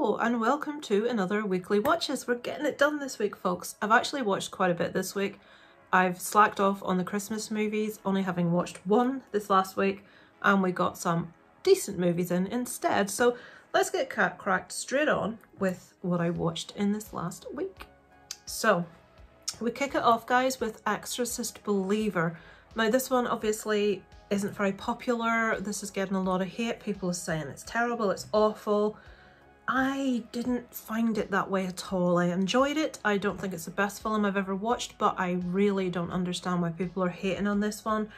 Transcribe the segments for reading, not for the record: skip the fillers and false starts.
Hello and welcome to another weekly watches. We're getting it done this week, folks. I've actually watched quite a bit this week. I've slacked off on the Christmas movies, only having watched one this last week, and we got some decent movies in instead. So let's get cracked straight on with what I watched in this last week. So we kick it off, guys, with Exorcist Believer. Now this one obviously isn't very popular. This is getting a lot of hate. People are saying it's terrible, it's awful. I didn't find it that way at all. I enjoyed it. I don't think it's the best film I've ever watched, but I really don't understand why people are hating on this one.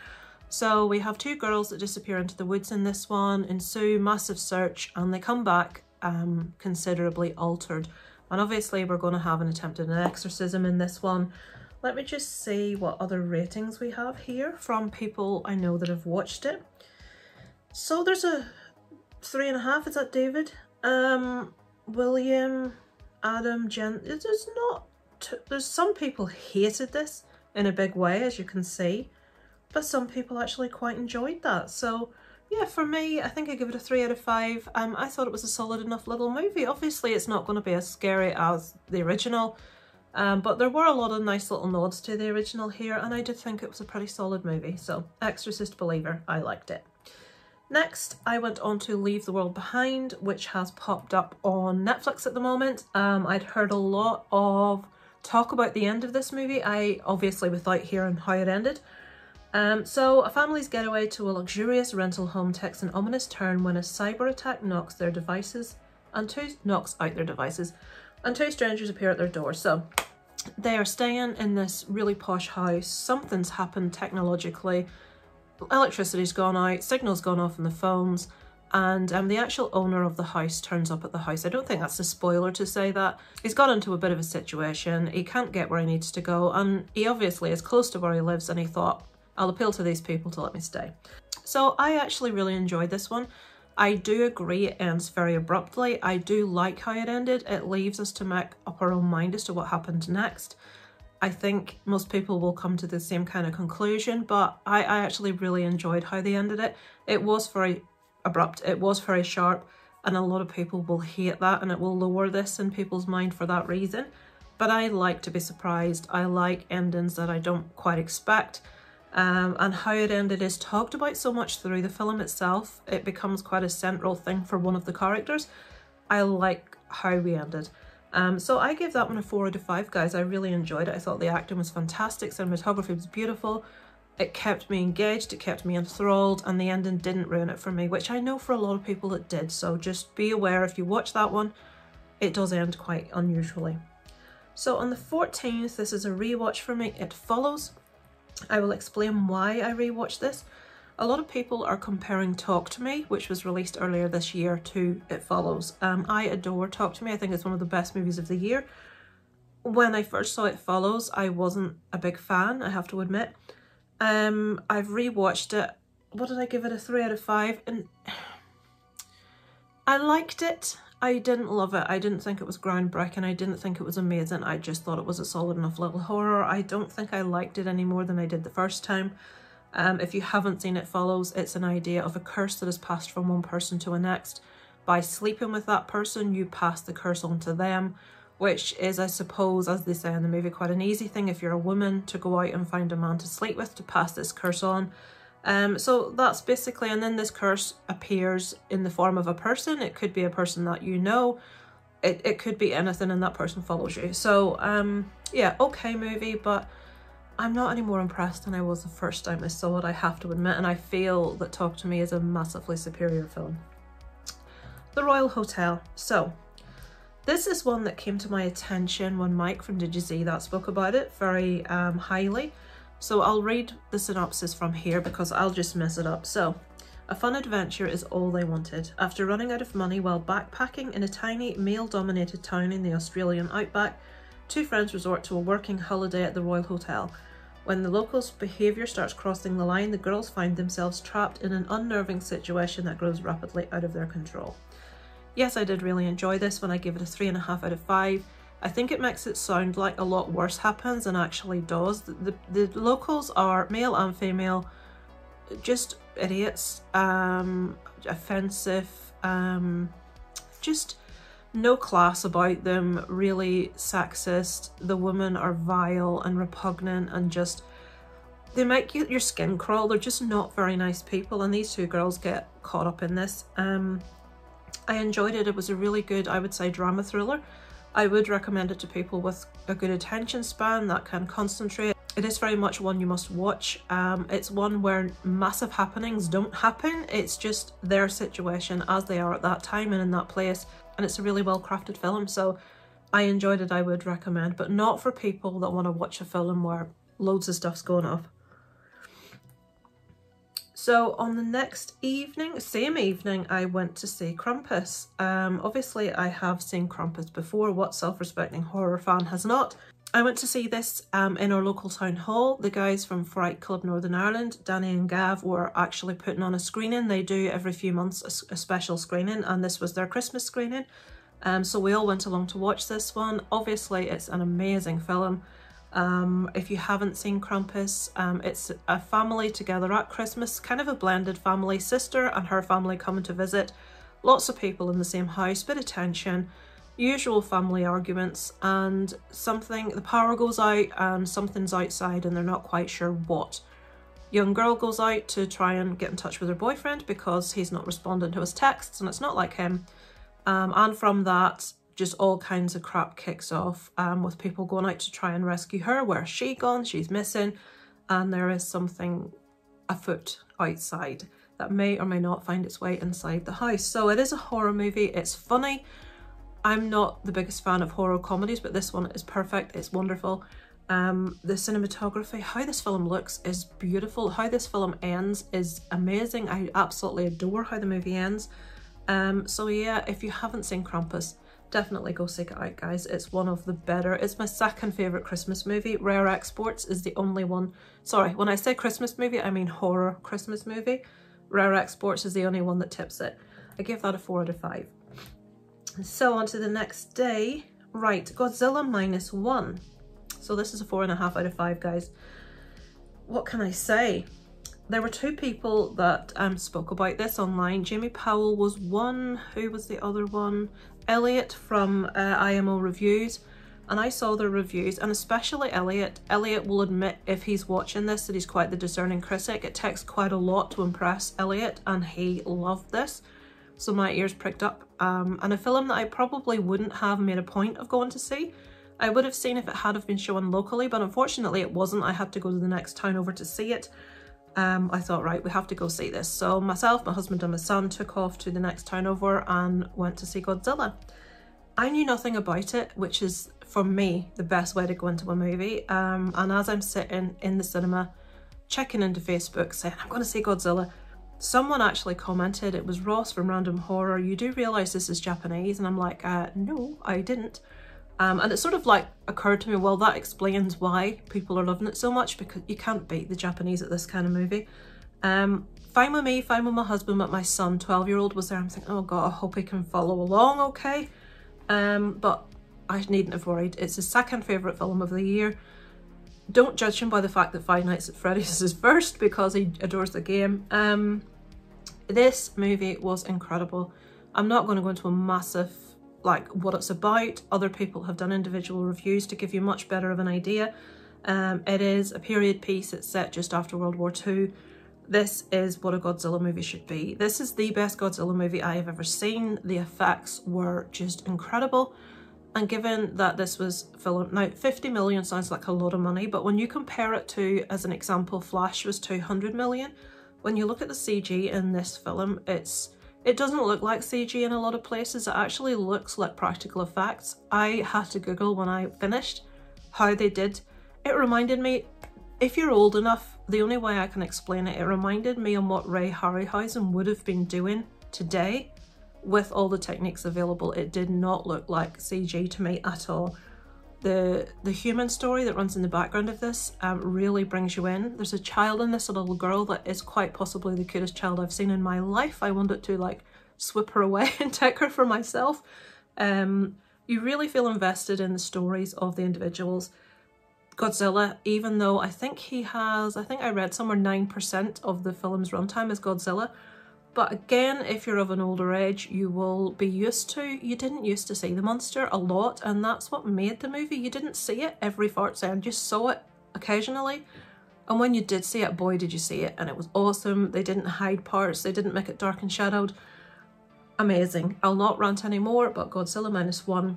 So we have two girls that disappear into the woods in this one, ensue massive search, and they come back considerably altered. And obviously we're going to have an attempt at an exorcism in this one. Let me just see what other ratings we have here from people I know that have watched it. So there's a 3.5, is that David? William, Adam, Jen, there's not, there's some people hated this in a big way, as you can see, but some people actually quite enjoyed that. So yeah, for me, I think I give it a 3 out of 5. I thought it was a solid enough little movie. Obviously it's not going to be as scary as the original, but there were a lot of nice little nods to the original here, and I did think it was a pretty solid movie. So Exorcist Believer, I liked it. Next, I went on to Leave the World Behind, which has popped up on Netflix at the moment. I'd heard a lot of talk about the end of this movie, obviously without hearing how it ended. So a family's getaway to a luxurious rental home takes an ominous turn when a cyber attack knocks out their devices, and two strangers appear at their door. So they are staying in this really posh house. Something's happened technologically. Electricity's gone out, signal's gone off on the phones, and the actual owner of the house turns up at the house. I don't think that's a spoiler to say that. He's got into a bit of a situation, he can't get where he needs to go, and he obviously is close to where he lives, and he thought, I'll appeal to these people to let me stay. So I actually really enjoyed this one. I do agree it ends very abruptly. I do like how it ended. It leaves us to make up our own mind as to what happened next. I think most people will come to the same kind of conclusion, but I actually really enjoyed how they ended it. It was very abrupt, it was very sharp, and a lot of people will hate that, and it will lower this in people's mind for that reason. But I like to be surprised. I like endings that I don't quite expect. And how it ended is talked about so much through the film itself. It becomes quite a central thing for one of the characters. I like how we ended. So I gave that one a 4 out of 5, guys. I really enjoyed it. I thought the acting was fantastic, cinematography was beautiful. It kept me engaged, it kept me enthralled, and the ending didn't ruin it for me, which I know for a lot of people it did. So just be aware if you watch that one, it does end quite unusually. So on the 14th, this is a rewatch for me, It Follows. I will explain why I rewatched this. A lot of people are comparing Talk to Me, which was released earlier this year, to It Follows. I adore Talk to Me. I think it's one of the best movies of the year. When I first saw It Follows, I wasn't a big fan, I have to admit. I've rewatched it. What did I give it? A 3 out of 5. And I liked it. I didn't love it. I didn't think it was groundbreaking. I didn't think it was amazing. I just thought it was a solid enough little horror. I don't think I liked it any more than I did the first time. If you haven't seen It Follows, it's an idea of a curse that is passed from one person to the next. By sleeping with that person, you pass the curse on to them, which is, I suppose, as they say in the movie, quite an easy thing if you're a woman to go out and find a man to sleep with, to pass this curse on. So that's basically, and then this curse appears in the form of a person. It could be a person that you know. It could be anything, and that person follows you. So yeah, okay movie, but I'm not any more impressed than I was the first time I saw it, I have to admit, and I feel that Talk to Me is a massively superior film. The Royal Hotel. So this is one that came to my attention when Mike from Did You See That spoke about it very highly. So I'll read the synopsis from here because I'll just mess it up. So, a fun adventure is all they wanted. After running out of money while backpacking in a tiny male-dominated town in the Australian outback, two friends resort to a working holiday at the Royal Hotel. When the locals' behaviour starts crossing the line, the girls find themselves trapped in an unnerving situation that grows rapidly out of their control. Yes, I did really enjoy this one. I gave it a 3.5 out of 5. I think it makes it sound like a lot worse happens than actually does. The locals are male and female, just idiots, offensive, just no class about them, really sexist. The women are vile and repugnant and just, they make your skin crawl. They're just not very nice people, and these two girls get caught up in this. I enjoyed it. It was a really good, I would say, drama thriller. I would recommend it to people with a good attention span that can concentrate. It is very much one you must watch. It's one where massive happenings don't happen. It's just their situation as they are at that time and in that place. And it's a really well crafted film. So I enjoyed it, I would recommend, but not for people that want to watch a film where loads of stuff's going off. So on the next evening, same evening, I went to see Krampus. Obviously I have seen Krampus before. What self-respecting horror fan has not? I went to see this in our local town hall. The guys from Fright Club Northern Ireland, Danny and Gav, were actually putting on a screening. They do every few months a special screening, and this was their Christmas screening. So we all went along to watch this one. Obviously it's an amazing film. If you haven't seen Krampus, it's a family together at Christmas, kind of a blended family, sister and her family coming to visit, lots of people in the same house, bit of tension, usual family arguments, and the power goes out and something's outside and they're not quite sure what. Young girl goes out to try and get in touch with her boyfriend because he's not responding to his texts and it's not like him. And from that, just all kinds of crap kicks off, with people going out to try and rescue her. Where's she gone? She's missing. And there is something afoot outside that may or may not find its way inside the house. So it is a horror movie. It's funny. I'm not the biggest fan of horror comedies, but this one is perfect. It's wonderful. The cinematography, how this film looks is beautiful. How this film ends is amazing. I absolutely adore how the movie ends. So yeah, if you haven't seen Krampus, definitely go seek it out, guys. It's one of the better. It's my second favourite Christmas movie. Rare Exports is the only one. Sorry, when I say Christmas movie, I mean horror Christmas movie. Rare Exports is the only one that tips it. I give that a 4 out of 5. So on to the next day. Right, Godzilla -1. So this is a 4.5 out of 5, guys. What can I say? There were two people that spoke about this online. Jamie Powell was one. Who was the other one? Elliot from IMO Reviews. And I saw their reviews, and especially Elliot. Elliot will admit, if he's watching this, that he's quite the discerning critic. It takes quite a lot to impress Elliot, and he loved this. So my ears pricked up. And a film that I probably wouldn't have made a point of going to see. I would have seen if it had have been shown locally, but unfortunately it wasn't. I had to go to the next town over to see it. I thought, right, we have to go see this. So myself, my husband and my son took off to the next town over and went to see Godzilla. I knew nothing about it, which is, for me, the best way to go into a movie. And as I'm sitting in the cinema, checking into Facebook, saying, I'm going to see Godzilla, someone actually commented, it was Ross from Random Horror, you do realise this is Japanese? And I'm like, no, I didn't. And it sort of like occurred to me, well, that explains why people are loving it so much, because you can't beat the Japanese at this kind of movie. Fine with me, fine with my husband, but my son, 12-year-old, was there. I'm thinking, oh God, I hope he can follow along okay. But I needn't have worried. It's his second favourite film of the year. Don't judge him by the fact that Five Nights at Freddy's is his first, because he adores the game. This movie was incredible. I'm not going to go into a massive, like, what it's about. Other people have done individual reviews to give you much better of an idea. It is a period piece. It's set just after World War II. This is what a Godzilla movie should be. This is the best Godzilla movie I have ever seen. The effects were just incredible. And given that this was filmed, now 50 million sounds like a lot of money, but when you compare it to, as an example, Flash was 200 million, when you look at the CG in this film, it doesn't look like CG in a lot of places. It actually looks like practical effects. I had to Google when I finished how they did. It reminded me, if you're old enough, the only way I can explain it, it reminded me of what Ray Harryhausen would have been doing today with all the techniques available. It did not look like CG to me at all. The human story that runs in the background of this really brings you in. There's a child in this, a little girl, that is quite possibly the cutest child I've seen in my life. I wanted to like swip her away and take her for myself. You really feel invested in the stories of the individuals. Godzilla, even though I think I read somewhere 9% of the film's runtime is Godzilla, But again, if you're of an older age, you will be used to, you didn't used to see the monster a lot, and that's what made the movie. You didn't see it every fart's end, you saw it occasionally. And when you did see it, boy did you see it, and it was awesome. They didn't hide parts, they didn't make it dark and shadowed. Amazing. I'll not rant anymore, but Godzilla -1.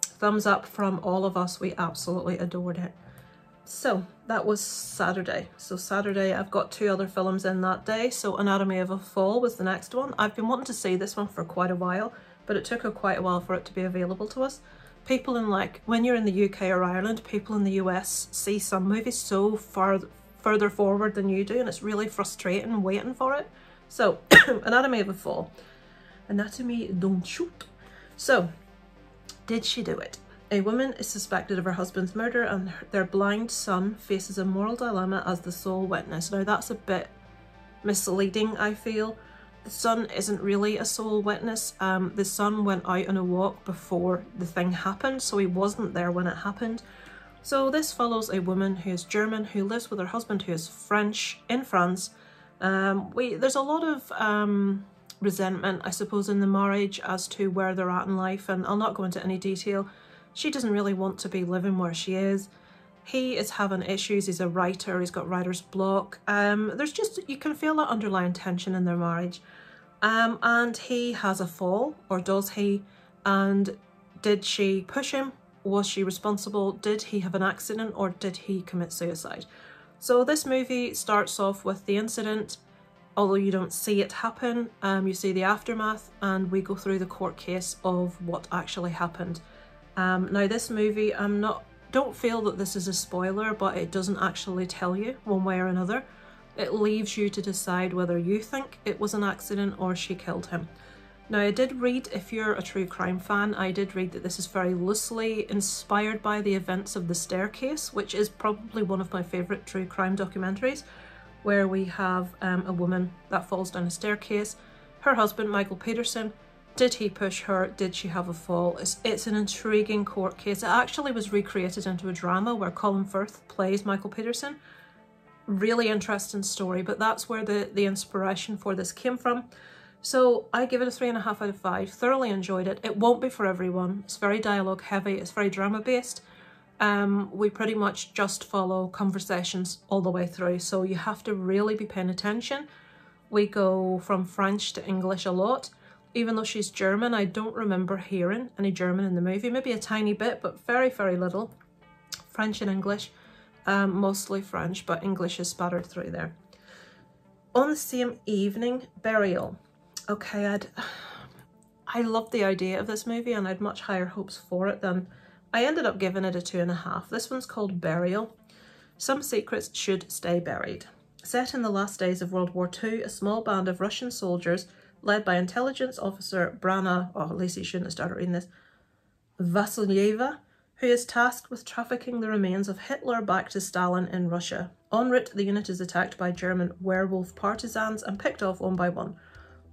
Thumbs up from all of us, we absolutely adored it. So that was Saturday. So Saturday I've got 2 other films in that day. So Anatomy of a Fall was the next one. I've been wanting to see this one for quite a while, but it took quite a while for it to be available to us. People in, like, when you're in the UK or Ireland, people in the US see some movies so further forward than you do, and it's really frustrating waiting for it. So Anatomy of a Fall. Anatomy don't shoot. So did she do it? A woman is suspected of her husband's murder, and their blind son faces a moral dilemma as the sole witness. Now that's a bit misleading, I feel. The son isn't really a sole witness. The son went out on a walk before the thing happened, so he wasn't there when it happened. So this follows a woman who is German, who lives with her husband who is French, in France. There's a lot of resentment, I suppose, in the marriage as to where they're at in life, and I'll not go into any detail. She doesn't really want to be living where she is. He is having issues, he's a writer, he's got writer's block. There's just, you can feel that underlying tension in their marriage. And he has a fall, or does he? And did she push him? Was she responsible? Did he have an accident, or did he commit suicide? So this movie starts off with the incident, although you don't see it happen. You see the aftermath, and we go through the court case of what actually happened. Now this movie, don't feel that this is a spoiler, but it doesn't actually tell you one way or another. It leaves you to decide whether you think it was an accident or she killed him. Now I did read, if you're a true crime fan, I did read that this is very loosely inspired by the events of The Staircase, which is probably one of my favourite true crime documentaries, where we have a woman that falls down a staircase. Her husband, Michael Peterson, did he push her? Did she have a fall? It's an intriguing court case. It actually was recreated into a drama where Colin Firth plays Michael Peterson. Really interesting story, but that's where the inspiration for this came from. So I give it a 3.5 out of 5. Thoroughly enjoyed it. It won't be for everyone. It's very dialogue heavy. It's very drama based. We pretty much just follow conversations all the way through, so you have to really be paying attention. We go from French to English a lot. Even though she's German, I don't remember hearing any German in the movie. Maybe a tiny bit, but very, very little. French and English. Mostly French, but English is spattered through there. On the same evening, Burial. Okay, I loved the idea of this movie, and I had much higher hopes for it than... I ended up giving it a 2.5. This one's called Burial. Some secrets should stay buried. Set in the last days of World War II, a small band of Russian soldiers led by intelligence officer Brana, oh, at least he shouldn't have started reading this, Vasilyeva, who is tasked with trafficking the remains of Hitler back to Stalin in Russia. En route, the unit is attacked by German werewolf partisans and picked off one by one.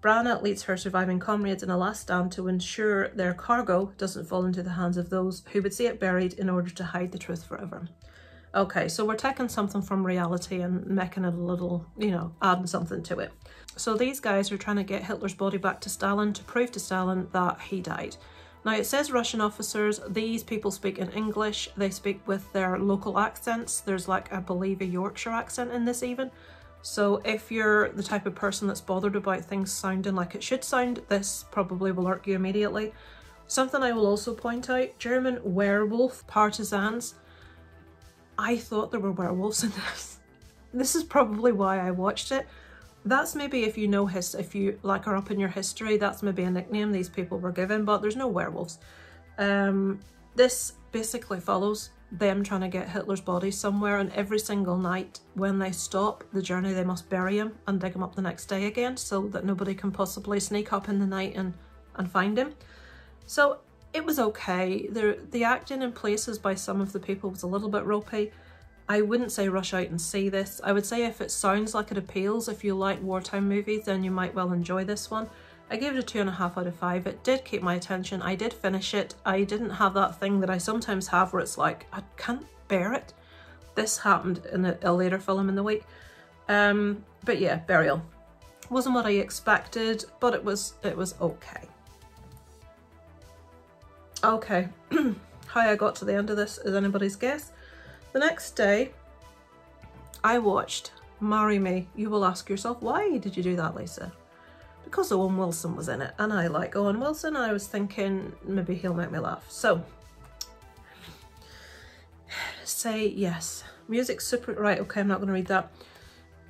Brana leads her surviving comrades in a last stand to ensure their cargo doesn't fall into the hands of those who would see it buried in order to hide the truth forever. Okay, so we're taking something from reality and making it a little, you know, adding something to it. So these guys are trying to get Hitler's body back to Stalin to prove to Stalin that he died. Now it says Russian officers. These people speak in English. They speak with their local accents. There's like, I believe, a Yorkshire accent in this even. So if you're the type of person that's bothered about things sounding like it should sound, this probably will irk you immediately. Something I will also point out, German werewolf partisans. I thought there were werewolves in this. This is probably why I watched it. That's maybe if you know if you like are up in your history, that's maybe a nickname these people were given, but there's no werewolves. This basically follows them trying to get Hitler's body somewhere, and every single night when they stop the journey they must bury him and dig him up the next day again so that nobody can possibly sneak up in the night and find him. So it was okay. The acting in places by some of the people was a little bit ropey. I wouldn't say rush out and see this. I would say if it sounds like it appeals, if you like wartime movies, then you might well enjoy this one. I gave it a 2.5 out of 5. It did keep my attention. I did finish it. I didn't have that thing that I sometimes have where it's like, I can't bear it. This happened in a later film in the week. But yeah, Burial. Wasn't what I expected, but it was okay. Okay, how I got to the end of this is anybody's guess. The next day, I watched Marry Me. You will ask yourself, why did you do that, Lisa? Because Owen Wilson was in it, and I like Owen Wilson, and I was thinking maybe he'll make me laugh. So, say yes. Music super, right, okay, I'm not going to read that.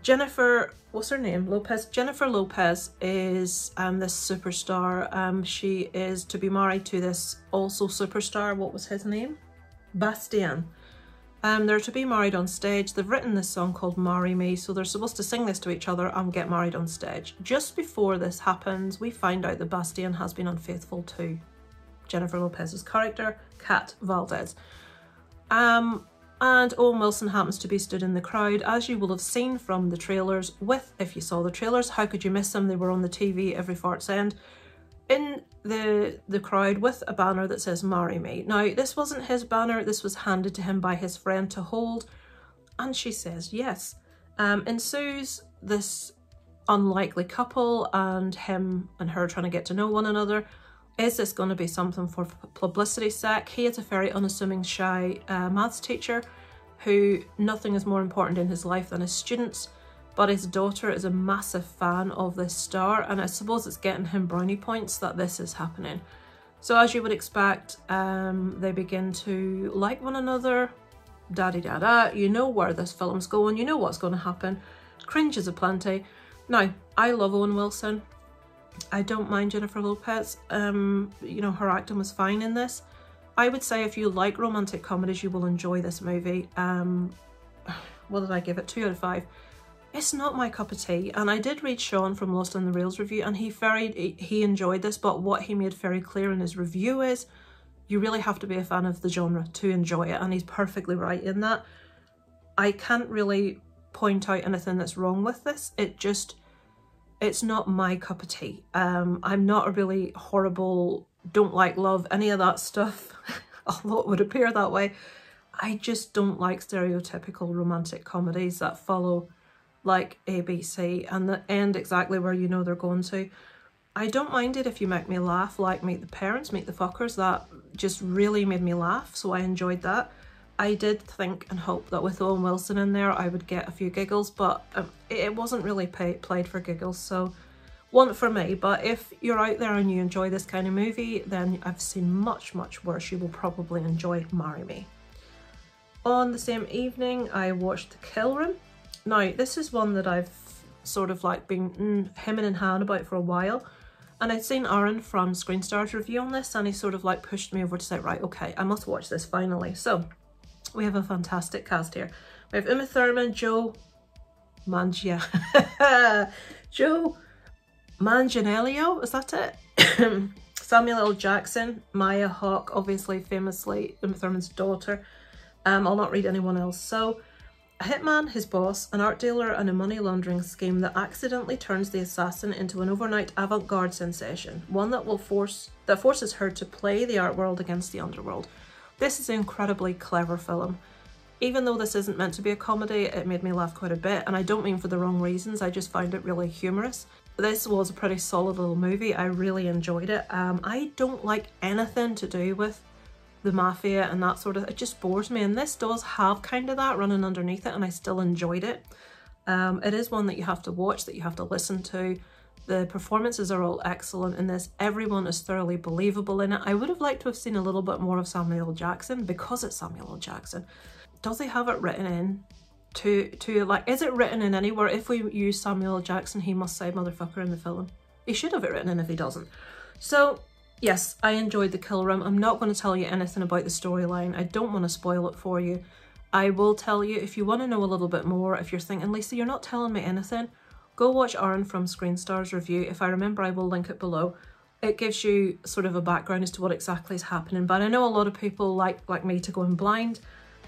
Jennifer, what's her name? Lopez. Jennifer Lopez is this superstar. She is to be married to this also superstar. What was his name? Bastien. They're to be married on stage. They've written this song called Marry Me, so they're supposed to sing this to each other and get married on stage. Just before this happens, we find out that Bastien has been unfaithful to Jennifer Lopez's character, Kat Valdez. And Owen Wilson happens to be stood in the crowd, as you will have seen from the trailers with, if you saw the trailers, how could you miss them? They were on the TV every fart's end. In the crowd with a banner that says Marry Me. Now, this wasn't his banner, this was handed to him by his friend to hold, and she says yes. Ensues this unlikely couple and him and her trying to get to know one another. Is this going to be something for publicity's sake? He is a very unassuming, shy maths teacher who nothing is more important in his life than his students. But his daughter is a massive fan of this star, and I suppose it's getting him brownie points that this is happening. So as you would expect, they begin to like one another, da-di-da-da. You know where this film's going, you know what's going to happen. Cringes aplenty. Now, I love Owen Wilson. I don't mind Jennifer Lopez. You know, her acting was fine in this. I would say if you like romantic comedies, you will enjoy this movie. What did I give it? 2 out of 5. It's not my cup of tea, and I did read Sean from Lost on the Rails review, and he enjoyed this, but what he made very clear in his review is you really have to be a fan of the genre to enjoy it, and he's perfectly right in that. I can't really point out anything that's wrong with this. It's not my cup of tea. I'm not a really horrible, don't like love, any of that stuff, although it would appear that way. I just don't like stereotypical romantic comedies that follow like ABC and that end exactly where you know they're going to. I don't mind it if you make me laugh, like Meet the Parents, Meet the Fuckers. That just really made me laugh, so I enjoyed that. I did think and hope that with Owen Wilson in there I would get a few giggles, but it wasn't really played for giggles, so one for me. But if you're out there and you enjoy this kind of movie, then I've seen much, much worse. You will probably enjoy Marry Me. On the same evening, I watched The Kill Room. Now, this is one that I've sort of like been hemming and hawing about for a while, and I'd seen Arran from Screen Star's review on this, and he sort of like pushed me over to say, right, okay, I must watch this finally. So we have a fantastic cast here. We have Uma Thurman, Joe Manganiello, is that it? Samuel L. Jackson, Maya Hawke, obviously famously Uma Thurman's daughter. I'll not read anyone else. So a hitman, his boss, an art dealer, and a money laundering scheme that accidentally turns the assassin into an overnight avant-garde sensation, one that forces her to play the art world against the underworld. This is an incredibly clever film. Even though this isn't meant to be a comedy, it made me laugh quite a bit, and I don't mean for the wrong reasons, I just find it really humorous. This was a pretty solid little movie, I really enjoyed it. I don't like anything to do with the mafia and that sort of, it just bores me, and this does have kind of that running underneath it, and I still enjoyed it. It is one that you have to watch, that you have to listen to. The performances are all excellent in this. Everyone is thoroughly believable in it. I would have liked to have seen a little bit more of Samuel L. Jackson because it's Samuel L. Jackson. Does he have it written in to like, is it written in anywhere? If we use Samuel L. Jackson, he must say motherfucker in the film. He should have it written in if he doesn't. So yes, I enjoyed The Kill Room. I'm not going to tell you anything about the storyline. I don't want to spoil it for you. I will tell you if you want to know a little bit more. If you're thinking, Lisa, you're not telling me anything, go watch Arran from Screen Star's review. If I remember, I will link it below. It gives you sort of a background as to what exactly is happening. But I know a lot of people like me to go in blind.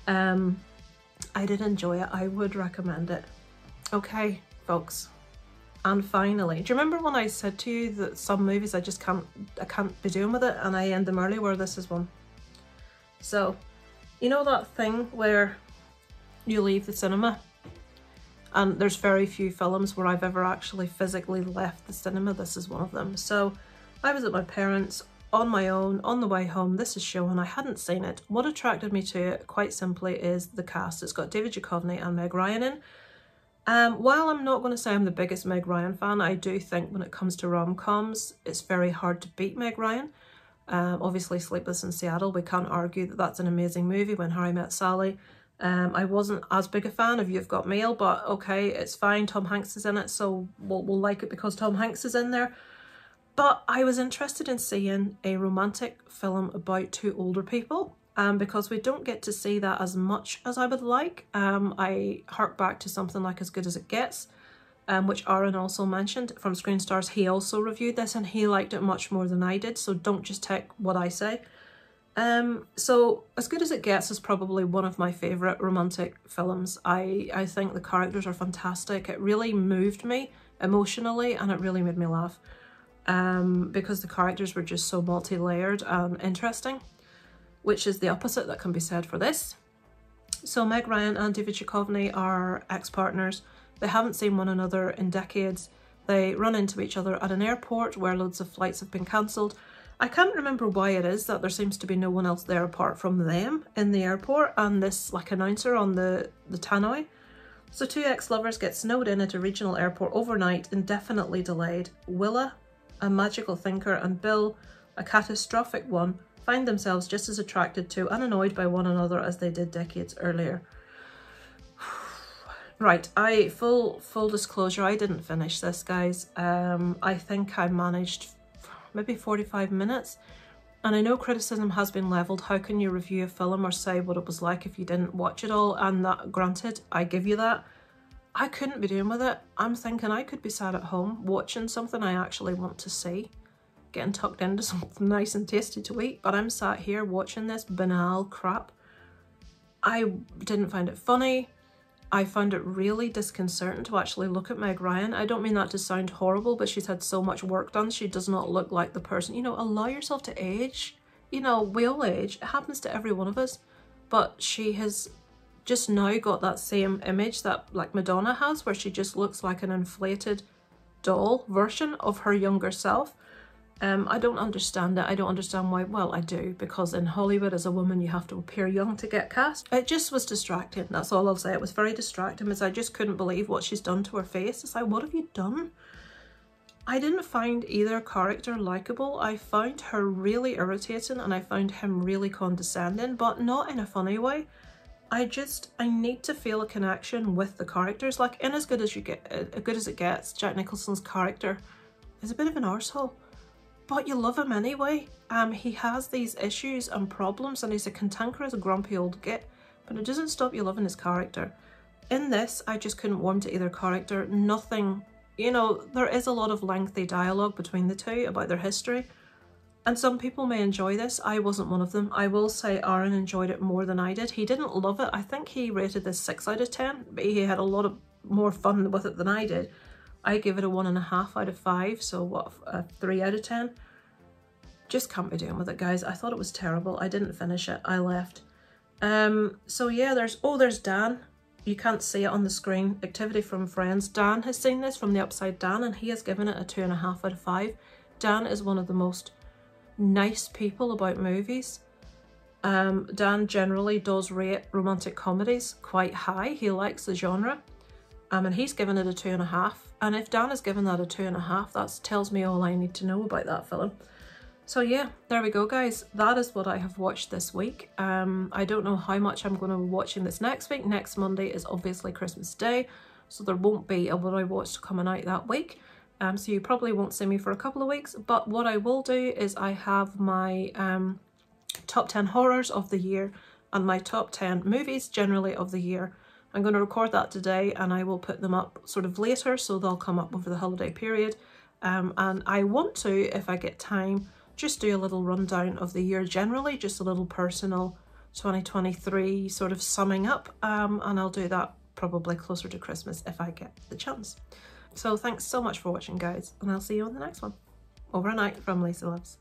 I did enjoy it. I would recommend it. Okay, folks. And finally, do you remember when I said to you that some movies I can't be doing with it, and I end them early? Where this is one. So, you know that thing where you leave the cinema And there's very few films where I've ever actually physically left the cinema. This is one of them. So I was at my parents' on my own, on the way home. This is showing. I hadn't seen it. What attracted me to it, quite simply, is the cast. It's got David Duchovny and Meg Ryan in. While I'm not going to say I'm the biggest Meg Ryan fan, I do think when it comes to rom-coms, it's very hard to beat Meg Ryan. Obviously Sleepless in Seattle, we can't argue that that's an amazing movie. When Harry Met Sally, I wasn't as big a fan of You've Got Mail, but okay, it's fine. Tom Hanks is in it, so we'll like it because Tom Hanks is in there. But I was interested in seeing a romantic film about two older people. Because we don't get to see that as much as I would like. I hark back to something like As Good As It Gets, which Arran also mentioned from Screen Stars. He also reviewed this and he liked it much more than I did, so don't just take what I say. So As Good As It Gets is probably one of my favourite romantic films. I think the characters are fantastic. It really moved me emotionally and it really made me laugh because the characters were just so multi-layered and interesting, which is the opposite that can be said for this. So Meg Ryan and David Duchovny are ex-partners. They haven't seen one another in decades. They run into each other at an airport where loads of flights have been cancelled. I can't remember why it is that there seems to be no one else there apart from them in the airport and this like announcer on the tannoy. So two ex-lovers get snowed in at a regional airport overnight, indefinitely delayed. Willa, a magical thinker, and Bill, a catastrophic one, find themselves just as attracted to and annoyed by one another as they did decades earlier. Right, full disclosure, I didn't finish this, guys. I think I managed maybe 45 minutes. And I know criticism has been levelled. How can you review a film or say what it was like if you didn't watch it all? And that, granted, I give you that. I couldn't be doing with it. I'm thinking I could be sat at home watching something I actually want to see, getting tucked into something nice and tasty to eat, but I'm sat here watching this banal crap. I didn't find it funny. I found it really disconcerting to actually look at Meg Ryan. I don't mean that to sound horrible, but she's had so much work done. She does not look like the person, you know, allow yourself to age. You know, we all age. It happens to every one of us. But she has just now got that same image that like Madonna has, where she just looks like an inflated doll version of her younger self. I don't understand it. I don't understand why. Well, I do, because in Hollywood as a woman you have to appear young to get cast. It just was distracting. That's all I'll say. It was very distracting because I just couldn't believe what she's done to her face. It's like, what have you done? I didn't find either character likeable. I found her really irritating and I found him really condescending, but not in a funny way. I need to feel a connection with the characters. Like in As Good As It Gets, Jack Nicholson's character is a bit of an arsehole. But you love him anyway. He has these issues and problems and he's a cantankerous, grumpy old git, but it doesn't stop you loving his character. In this, I just couldn't warm to either character. Nothing, you know, there is a lot of lengthy dialogue between the two about their history, and some people may enjoy this. I wasn't one of them. I will say Arran enjoyed it more than I did. He didn't love it. I think he rated this 6 out of 10, but he had a lot of more fun with it than I did. I give it a 1.5 out of 5, so what, a 3 out of 10? Just can't be doing with it, guys. I thought it was terrible. I didn't finish it. I left. So yeah, there's Dan. You can't see it on the screen. Activity from Friends. Dan has seen this from the Upside Down and he has given it a 2.5 out of 5. Dan is one of the most nice people about movies. Dan generally does rate romantic comedies quite high. He likes the genre. And he's given it a 2.5. And if Dan has given that a 2.5, that tells me all I need to know about that film. So yeah, there we go, guys. That is what I have watched this week. I don't know how much I'm going to be watching this next week. Next Monday is obviously Christmas Day, so there won't be a what I watched coming out that week. So you probably won't see me for a couple of weeks. But what I will do is I have my top 10 horrors of the year and my top 10 movies generally of the year. I'm going to record that today and I will put them up sort of later, so they'll come up over the holiday period. And I want to, if I get time, just do a little rundown of the year generally, just a little personal 2023 sort of summing up. And I'll do that probably closer to Christmas if I get the chance. So thanks so much for watching, guys, and I'll see you on the next one. Over and out from Lisa Loves.